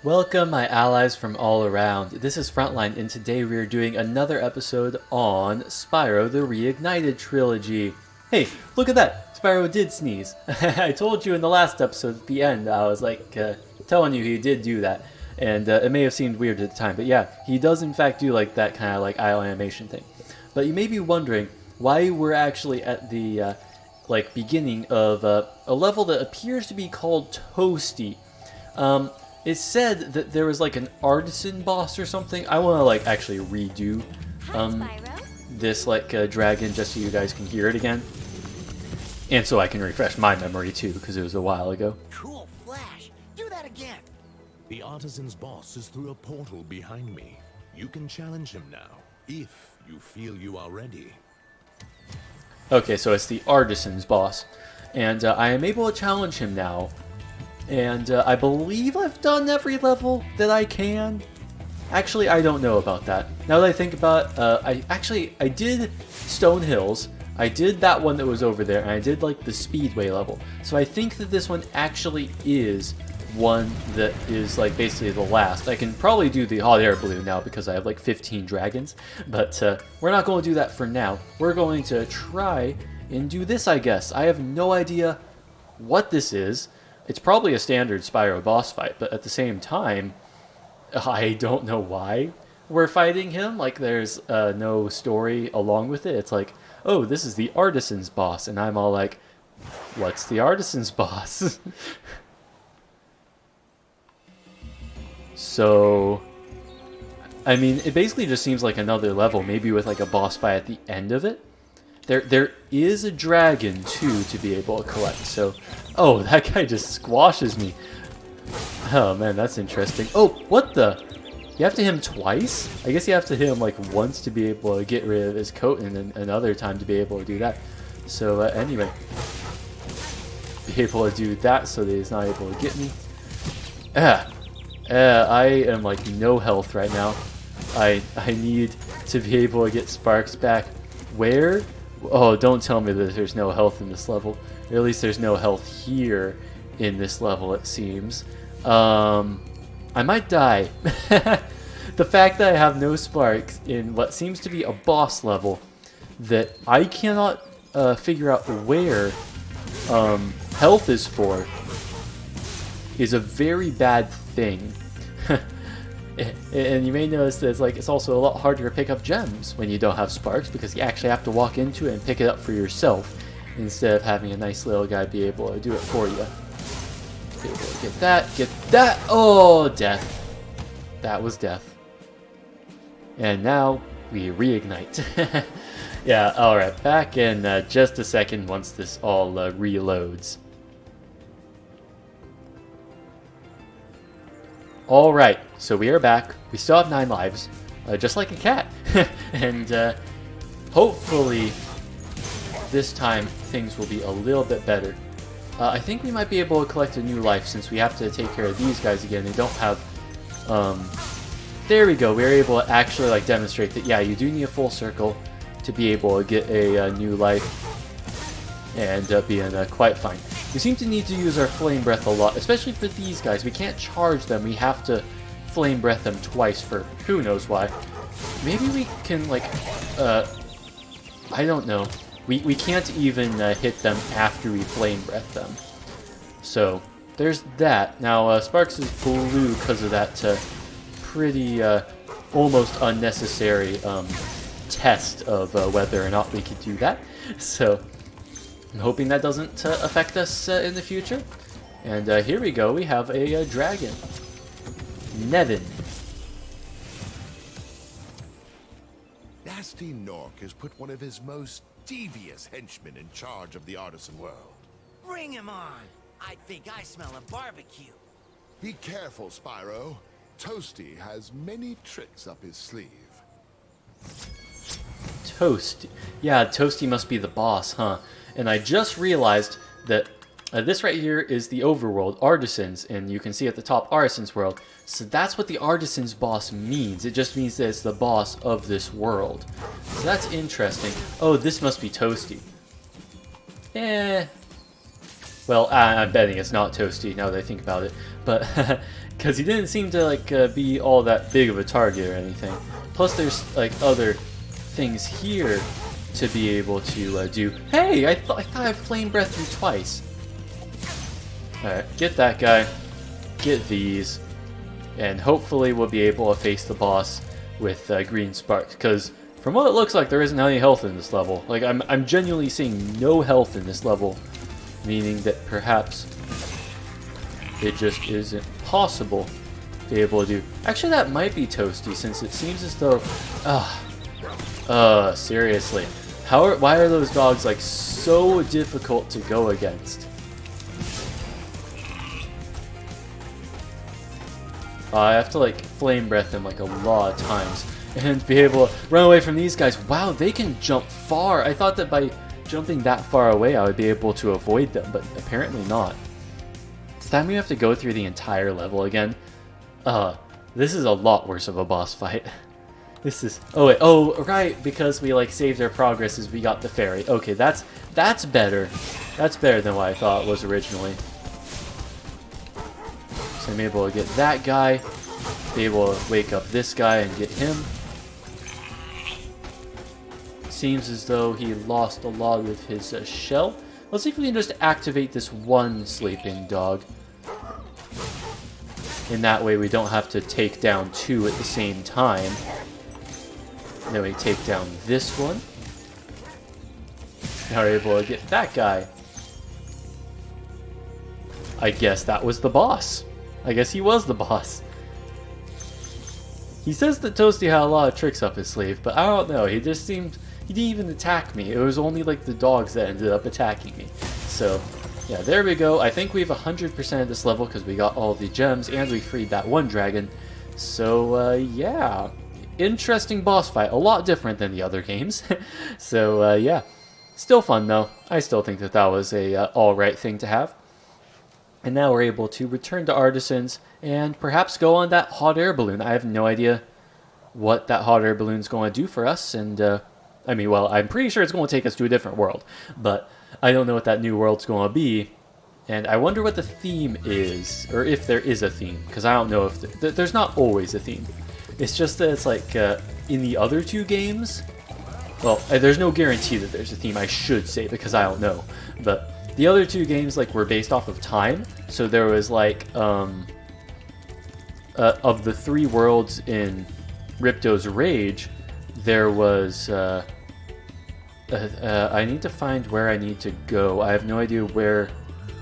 Welcome, my allies from all around. This is Frontline, and today we are doing another episode on Spyro the Reignited Trilogy. Hey, look at that! Spyro did sneeze. I told you in the last episode, at the end, I was like, tell you, he did do that. And it may have seemed weird at the time, but yeah, he does in fact do that. Like that kind of like eye animation thing. But you may be wondering why we're actually at the like beginning of a level that appears to be called Toasty. It said that there was like an artisan boss or something. I want to like actually redo this like dragon just so you guys can hear it again, and so I can refresh my memory too because it was a while ago. Cool flash. Do that again. The Artisans boss is through a portal behind me. You can challenge him now, if you feel you are ready. Okay, so it's the Artisans boss, and I am able to challenge him now. And I believe I've done every level that I can. Actually, I don't know about that. Now that I think about it, I did Stone Hills. I did that one that was over there, and I did like the Speedway level. So I think that this one actually is one that is like basically the last. I can probably do the hot air balloon now because I have like 15 dragons, but we're not going to do that for now. We're going to try and do this, I guess. I have no idea what this is. It's probably a standard Spyro boss fight, but at the same time, I don't know why we're fighting him. Like, there's no story along with it. It's like, oh, this is the Artisan's boss, and I'm all like, what's the Artisan's boss? So, I mean, it basically just seems like another level, maybe with like a boss fight at the end of it. There is a dragon, too, to be able to collect, so... Oh, that guy just squashes me. Oh, man, that's interesting. Oh, what the? You have to hit him twice? I guess you have to hit him, like, once to be able to get rid of his coat, and then another time to be able to do that. So, anyway. Be able to do that so that he's not able to get me. I am, like, no health right now. I need to be able to get Sparks back. Where? Oh, don't tell me that there's no health in this level. Or at least there's no health here in this level, it seems. I might die. The fact that I have no sparks in what seems to be a boss level that I cannot figure out where health is for is a very bad thing. And you may notice that it's also a lot harder to pick up gems when you don't have sparks because you actually have to walk into it and pick it up for yourself instead of having a nice little guy be able to do it for you. Be able to get that. Oh, death. That was death. And now we reignite. Yeah, alright, back in just a second once this all reloads. Alright, so we are back. We still have 9 lives, just like a cat. And hopefully this time things will be a little bit better. I think we might be able to collect a new life since we have to take care of these guys again. They don't have... there we go. We were able to actually like demonstrate that, yeah, you do need a full circle to be able to get a new life and being quite fine. We seem to need to use our Flame Breath a lot, especially for these guys. We can't charge them. We have to Flame Breath them twice for who knows why. Maybe we can, like, I don't know. We can't even hit them after we Flame Breath them. So, there's that. Now, Sparks is blue because of that pretty, almost unnecessary test of whether or not we could do that. So... I'm hoping that doesn't affect us in the future. And here we go, we have a dragon. Nevin. Nasty Nork has put one of his most devious henchmen in charge of the Artisan World. Bring him on. I think I smell a barbecue. Be careful, Spyro. Toasty has many tricks up his sleeve. Toasty. Yeah, Toasty must be the boss, huh? And I just realized that this right here is the overworld, Artisans, and you can see at the top Artisans World. So that's what the Artisans boss means. It just means that it's the boss of this world. So that's interesting. Oh, this must be Toasty. Well, I'm betting it's not Toasty now that I think about it. But because he didn't seem to like be all that big of a target or anything. Plus, there's like other things here to be able to do. Hey, I thought I flame breathed you twice. All right, get that guy, get these, and hopefully we'll be able to face the boss with green sparks. Because from what it looks like, there isn't any health in this level. Like I'm genuinely seeing no health in this level, meaning that perhaps it just isn't possible to be able to do. Actually, that might be Toasty, since it seems as though, seriously, why are those dogs like so difficult to go against? I have to like flame breath them like a lot of times and be able to run away from these guys. Wow, they can jump far. I thought that by jumping that far away I would be able to avoid them, but apparently not. Does that mean we have to go through the entire level again? This is a lot worse of a boss fight. This is... oh wait, oh right, because we like saved our progress as we got the fairy. Okay, that's better. That's better than what I thought it was originally. So I'm able to get that guy, be able to wake up this guy and get him. Seems as though he lost a lot of his shell. Let's see if we can just activate this one sleeping dog. In that way we don't have to take down two at the same time. And then we take down this one. Now we're able to get that guy. I guess that was the boss. I guess he was the boss. He says that Toasty had a lot of tricks up his sleeve, but I don't know. He just seemed... he didn't even attack me. It was only like the dogs that ended up attacking me. So, yeah, there we go. I think we've 100% of this level because we got all the gems and we freed that one dragon. So, yeah. Interesting boss fight. A lot different than the other games. So, yeah. Still fun, though. I still think that that was a alright thing to have. And now we're able to return to Artisans and perhaps go on that hot air balloon. I have no idea what that hot air balloon is going to do for us. And, I mean, well, I'm pretty sure it's going to take us to a different world. But I don't know what that new world's going to be. And I wonder what the theme is. Or if there is a theme. Because I don't know if... there's not always a theme. It's just that it's like in the other two games... well, there's no guarantee that there's a theme, I should say, because I don't know. But the other two games like were based off of time. So there was like... of the three worlds in Ripto's Rage, there was... I need to find where I need to go. I have no idea where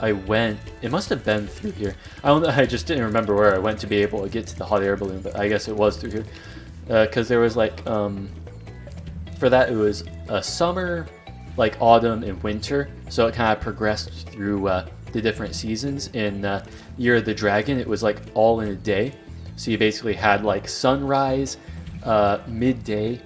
I went. It must have been through here. I don't know. I just didn't remember where I went to be able to get to the hot air balloon, but I guess it was through here. Because there was like, for that it was a summer, like autumn and winter. So it kind of progressed through the different seasons. In Year of the Dragon, it was like all in a day. So you basically had like sunrise, midday,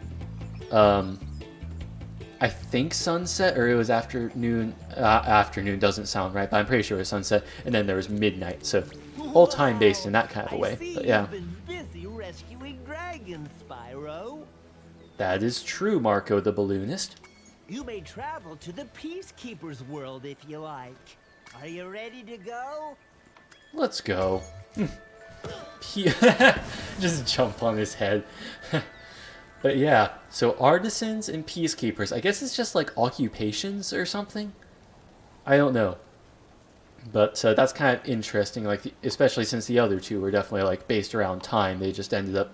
I think sunset, or it was afternoon. Afternoon doesn't sound right, but I'm pretty sure it was sunset. And then there was midnight, so all time based in that kind of a way. But yeah, You've been busy rescuing dragons, Spyro. that is true, Marco the balloonist. You may travel to the Peacekeeper's world if you like. Are you ready to go? Let's go. Just jump on his head. But yeah, so artisans and peacekeepers. I guess it's just like occupations or something. I don't know. But that's kind of interesting, like especially since the other two were definitely like based around time. They just ended up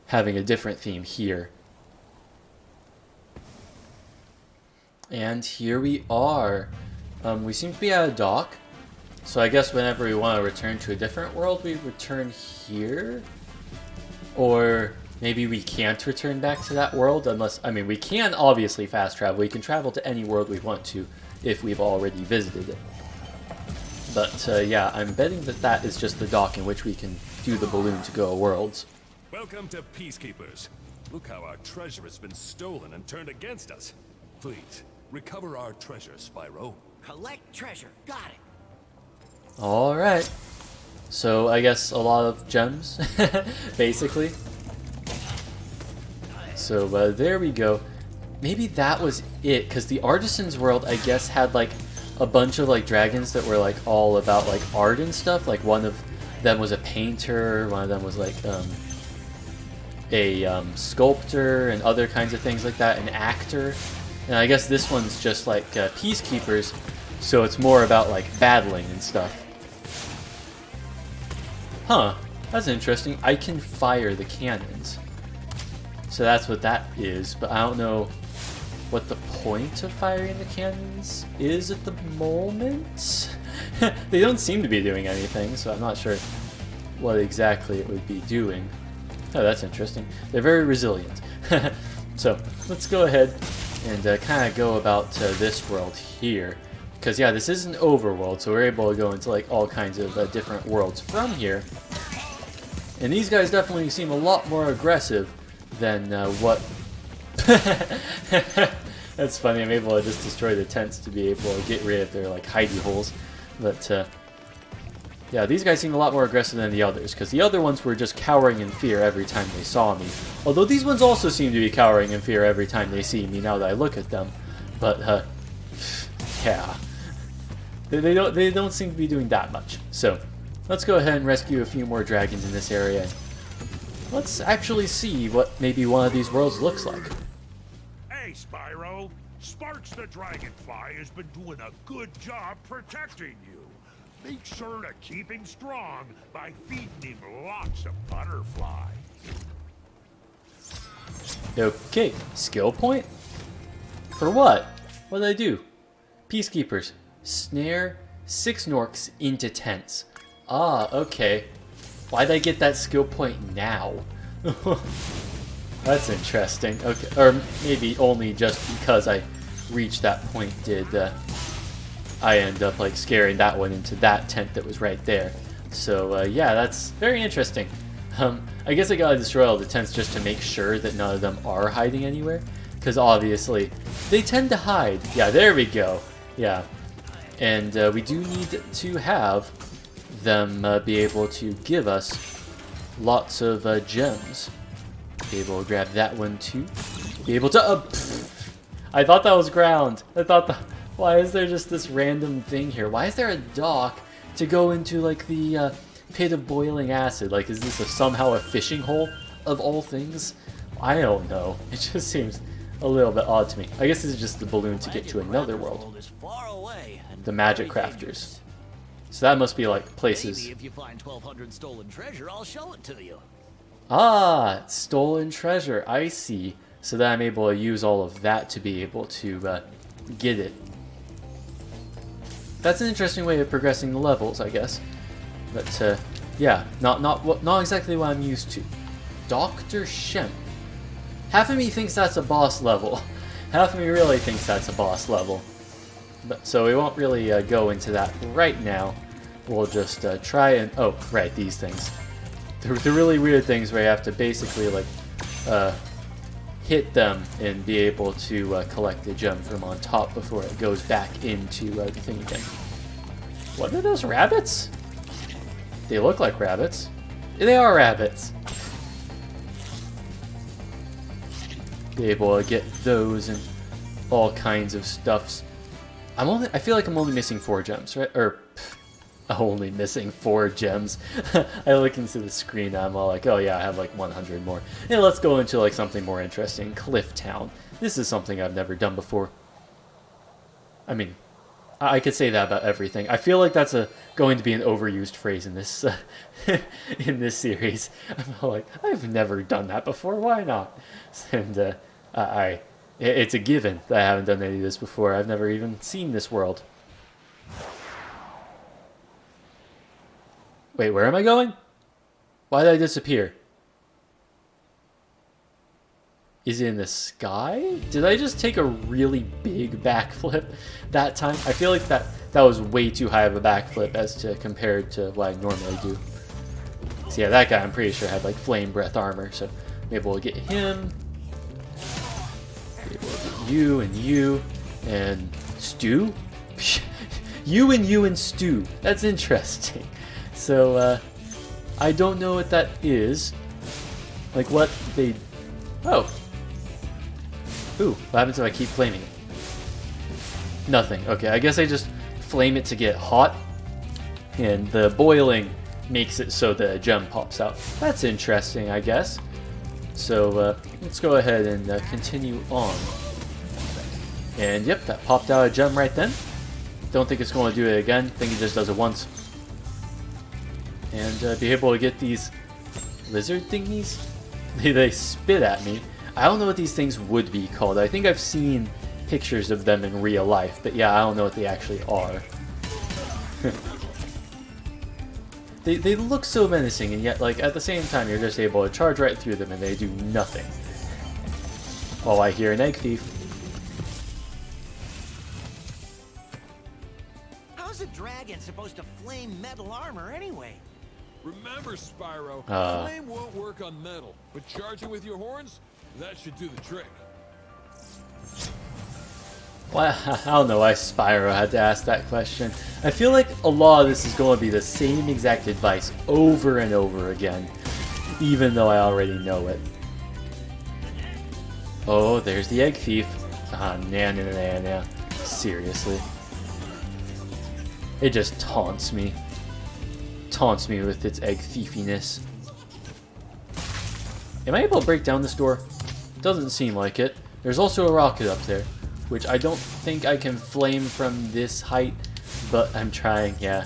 having a different theme here. And here we are. We seem to be at a dock. So I guess whenever we want to return to a different world, we return here. Or maybe we can't return back to that world unless... I mean, we can obviously fast travel. We can travel to any world we want to if we've already visited it. But yeah, I'm betting that that is just the dock in which we can do the balloon to go worlds. Welcome to Peacekeepers. Look how our treasure has been stolen and turned against us. Please, recover our treasure, Spyro. Collect treasure. Got it. Alright. So I guess a lot of gems, basically. So there we go. Maybe that was it, because the Artisans World, I guess, had like a bunch of like dragons that were like all about like art and stuff. Like one of them was a painter, one of them was like a sculptor and other kinds of things like that, an actor. And I guess this one's just like peacekeepers, so it's more about like battling and stuff. Huh, that's interesting. I can fire the cannons. So that's what that is, but I don't know what the point of firing the cannons is at the moment. They don't seem to be doing anything, so I'm not sure what exactly it would be doing. Oh, that's interesting. They're very resilient. So let's go ahead and kind of go about this world here. Because yeah, this is an overworld, so we're able to go into like all kinds of different worlds from here. And these guys definitely seem a lot more aggressive than what... That's funny, I'm able to just destroy the tents to be able to get rid of their like hidey holes. But yeah, these guys seem a lot more aggressive than the others, because the other ones were just cowering in fear every time they saw me. Although these ones also seem to be cowering in fear every time they see me now that I look at them. But yeah, they don't seem to be doing that much. So let's go ahead and rescue a few more dragons in this area. Let's actually see what maybe one of these worlds looks like. Hey, Spyro. Sparks the Dragonfly has been doing a good job protecting you. Make sure to keep him strong by feeding him lots of butterflies. Okay, skill point? For what? What did I do? Peacekeepers. Snare 6 Norks into tents. Ah, okay. Why'd I get that skill point now? That's interesting. Okay, or maybe only just because I reached that point did I end up like scaring that one into that tent that was right there. So yeah, that's very interesting. I guess I gotta destroy all the tents just to make sure that none of them are hiding anywhere, because obviously they tend to hide. Yeah, there we go. Yeah, and we do need to have them be able to give us lots of gems. Be able to grab that one too. Be able to I thought that was ground. I thought that. Why is there just this random thing here? Why is there a dock to go into like the pit of boiling acid? Like, is this somehow a fishing hole of all things? I don't know. It just seems a little bit odd to me. I guess this is just the balloon to get to another world. The magic crafters. So that must be like places. Maybe if you find 1,200 stolen treasure, I'll show it to you. Ah, stolen treasure. I see. So that I'm able to use all of that to be able to get it. That's an interesting way of progressing the levels, I guess. But yeah, not exactly what I'm used to. Dr. Shemp. Half of me thinks that's a boss level. Half of me really thinks that's a boss level. But so we won't really go into that right now. We'll just try and right, these things. The really weird things where you have to basically like hit them and be able to collect the gem from on top before it goes back into the thing again. What are those, rabbits? They look like rabbits. They are rabbits. Be able to get those and all kinds of stuffs. I feel like I'm only missing 4 gems, right? Or only missing 4 gems. I look into the screen and I'm all like, oh yeah, I have like 100 more. And let's go into like something more interesting. Cliff Town. This is something I've never done before. I mean, I could say that about everything. I feel like that's going to be an overused phrase in this in this series. I'm all like, I've never done that before. Why not? And it's a given that I haven't done any of this before. I've never even seen this world. Wait, where am I going? Why did I disappear? Is it in the sky? Did I just take a really big backflip that time? I feel like that was way too high of a backflip as to compared to what I normally do. So yeah, that guy I'm pretty sure had like flame breath armor, so maybe we'll get him. Maybe we'll get you and Stu. you and Stu. That's interesting. So I don't know what that is. Like what they. Oh. Ooh, what happens if I keep flaming it? Nothing. Okay, I guess I just flame it to get hot. And the boiling makes it so the gem pops out. That's interesting, I guess. So let's go ahead and continue on. And yep, that popped out a gem right then. Don't think it's going to do it again. Think it just does it once. And be able to get these lizard thingies. They spit at me. I don't know what these things would be called. I think I've seen pictures of them in real life, but yeah, I don't know what they actually are. They look so menacing, and yet, like, at the same time, you're just able to charge right through them, and they do nothing. Oh, I hear an egg thief. How's a dragon supposed to flame metal armor anyway? Remember, Spyro, Uh. flame won't work on metal, but charging with your horns, that should do the trick. Well, I don't know why Spyro had to ask that question. I feel like a lot of this is going to be the same exact advice over and over again, even though I already know it. Oh, there's the egg thief. Ah, nah. Seriously. It just taunts me. Taunts me with its egg thiefiness. Am I able to break down this door? Doesn't seem like it. There's also a rocket up there, which I don't think I can flame from this height, but I'm trying, yeah.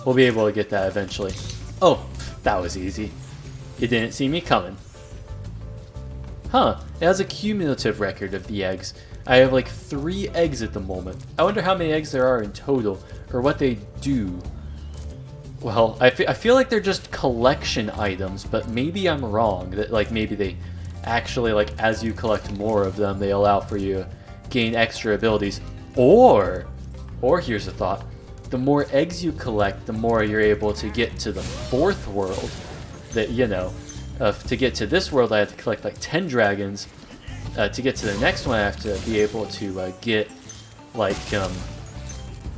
We'll be able to get that eventually. Oh, that was easy. It didn't see me coming. Huh, it has a cumulative record of the eggs. I have like 3 eggs at the moment. I wonder how many eggs there are in total, or what they do. Well, I feel like they're just collection items, but maybe I'm wrong. That like maybe they actually, like, as you collect more of them, they allow for you to gain extra abilities. Or here's a thought. The more eggs you collect, the more you're able to get to the 4th world. That, you know, to get to this world I have to collect like 10 dragons. To get to the next one I have to be able to get like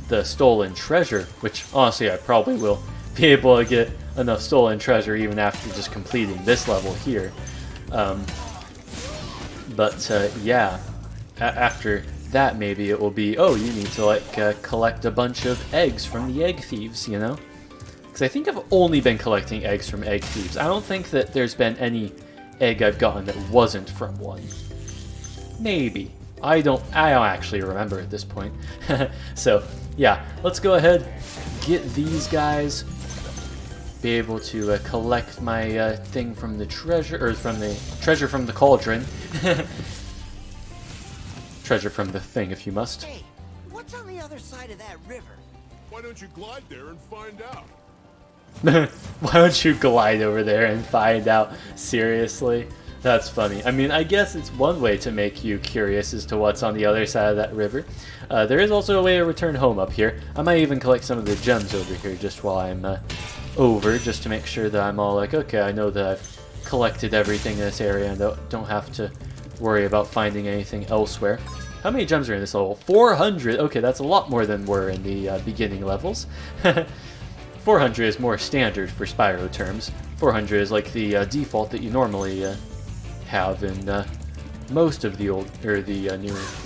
the stolen treasure, which honestly I probably will be able to get enough stolen treasure even after just completing this level here. Yeah, after that maybe it will be, oh, you need to like collect a bunch of eggs from the egg thieves, you know? Because I think I've only been collecting eggs from egg thieves. I don't think that there's been any egg I've gotten that wasn't from one. Maybe. I don't actually remember at this point. So yeah, let's go ahead, get these guys, be able to collect my thing from the treasure, or from the treasure from the cauldron. Treasure from the thing, if you must. Hey, what's on the other side of that river? Why don't you glide there and find out? Why don't you glide over there and find out? Seriously? That's funny. I mean, I guess it's one way to make you curious as to what's on the other side of that river. There is also a way to return home up here. I might even collect some of the gems over here just while I'm over, just to make sure that I'm all like, okay, I know that I've collected everything in this area and don't have to worry about finding anything elsewhere. How many gems are in this level? 400! Okay, that's a lot more than were in the beginning levels. 400 is more standard for Spyro terms. 400 is like the default that you normally have in most of the old, or the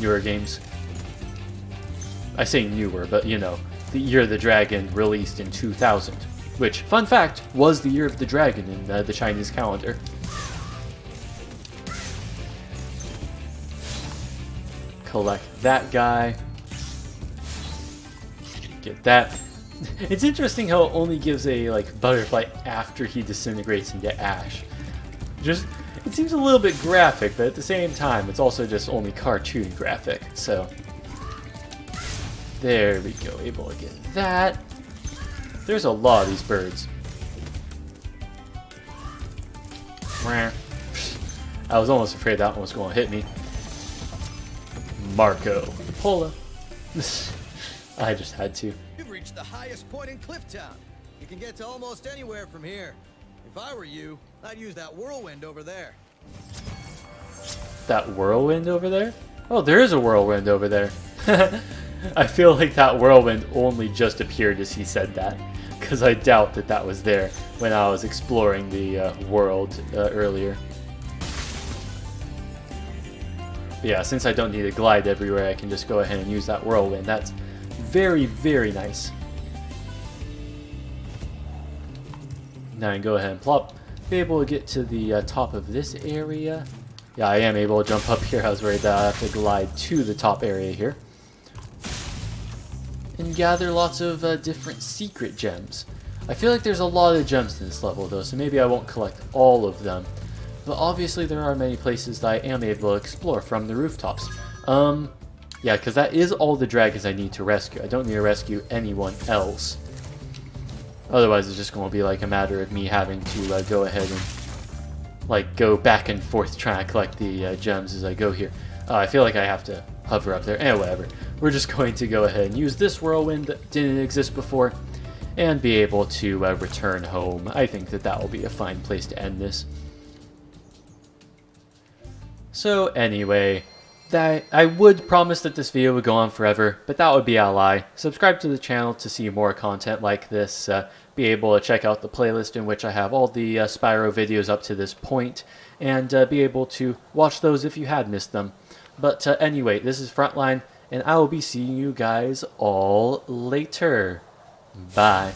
newer games. I say newer, but you know, the Year of the Dragon released in 2000, which, fun fact, was the Year of the Dragon in the Chinese calendar. Collect that guy. Get that. It's interesting how it only gives a like butterfly after he disintegrates into ash. Just, it seems a little bit graphic, but at the same time, it's also just only cartoon graphic. So there we go, able to get that. There's a lot of these birds. I was almost afraid that one was going to hit me. Marco Polo. I just had to. You've reached the highest point in Clifftown. You can get to almost anywhere from here. If I were you, I'd use that whirlwind over there. That whirlwind over there? Oh, there is a whirlwind over there. I feel like that whirlwind only just appeared as he said that, because I doubt that that was there when I was exploring the world earlier. But yeah, since I don't need to glide everywhere, I can just go ahead and use that whirlwind. That's very, very nice. Now I can go ahead and plop. Be able to get to the top of this area. Yeah, I am able to jump up here. I was worried that I have to glide to the top area here. And gather lots of different secret gems. I feel like there's a lot of gems in this level though, so maybe I won't collect all of them. But obviously there are many places that I am able to explore from the rooftops. Yeah, because that is all the dragons I need to rescue. I don't need to rescue anyone else. Otherwise it's just going to be like a matter of me having to go ahead and like go back and forth trying to collect the gems as I go here. I feel like I have to hover up there. Whatever. We're just going to go ahead and use this whirlwind that didn't exist before and be able to return home. I think that that will be a fine place to end this. So anyway, I would promise that this video would go on forever, but that would be a lie. Subscribe to the channel to see more content like this. Be able to check out the playlist in which I have all the Spyro videos up to this point, and be able to watch those if you had missed them. But anyway, this is Frontline, and I will be seeing you guys all later. Bye.